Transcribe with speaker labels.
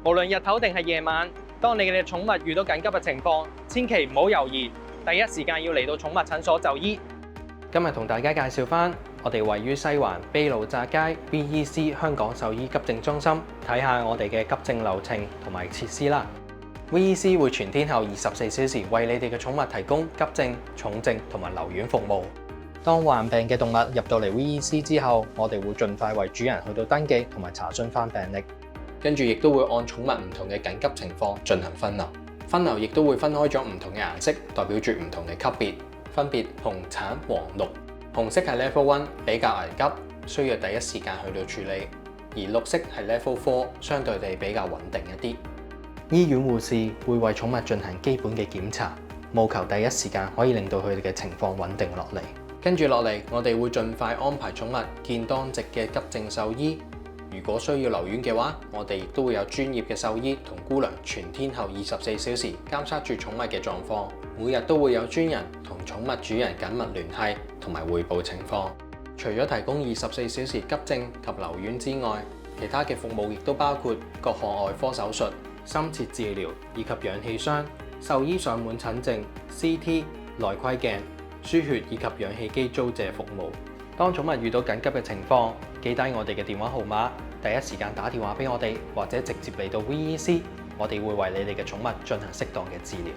Speaker 1: 無論日頭定係夜晚，當你嘅寵物遇到緊急嘅情況，千祈唔好猶豫，第一時間要嚟到寵物診所就醫。今日同大家介紹翻我哋位於西環卑路乍街 VEC 香港獸醫急症中心，睇下我哋嘅急症流程同埋設施啦。VEC 會全天候24小時為你哋嘅寵物提供急症、重症同埋留院服務。當患病嘅動物入到嚟 VEC 之後，我哋會盡快為主人去到登記同埋查詢翻病歷，跟住亦都會按寵物唔同嘅緊急情況進行分流。分流亦都會分開咗唔同嘅顏色，代表住唔同嘅級別，分別紅、橙、黃、綠。紅色係 Level 1，比較危急，需要第一時間去到處理；而綠色係 Level 4，相對地比較穩定一啲。醫院護士會為寵物進行基本嘅檢查，務求第一時間可以令到佢哋嘅情況穩定落嚟。跟住落嚟，我哋會盡快安排寵物見當值嘅急症獸醫。如果需要留院嘅話，我哋亦都會有專業嘅獸醫同姑娘全天候24小時監測住寵物嘅狀況，每日都會有專人同寵物主人緊密聯繫同埋匯報情況。除咗提供24小時急症及留院之外，其他嘅服務亦都包括各項外科手術、深切治療以及氧氣箱、獸醫上門診症、CT、內窺鏡、輸血以及氧氣機租借服務。當寵物遇到緊急嘅情況，記低我哋嘅電話號碼，第一時間打電話俾我哋，或者直接嚟到 VEC，我哋會為你哋嘅寵物進行適當嘅治療。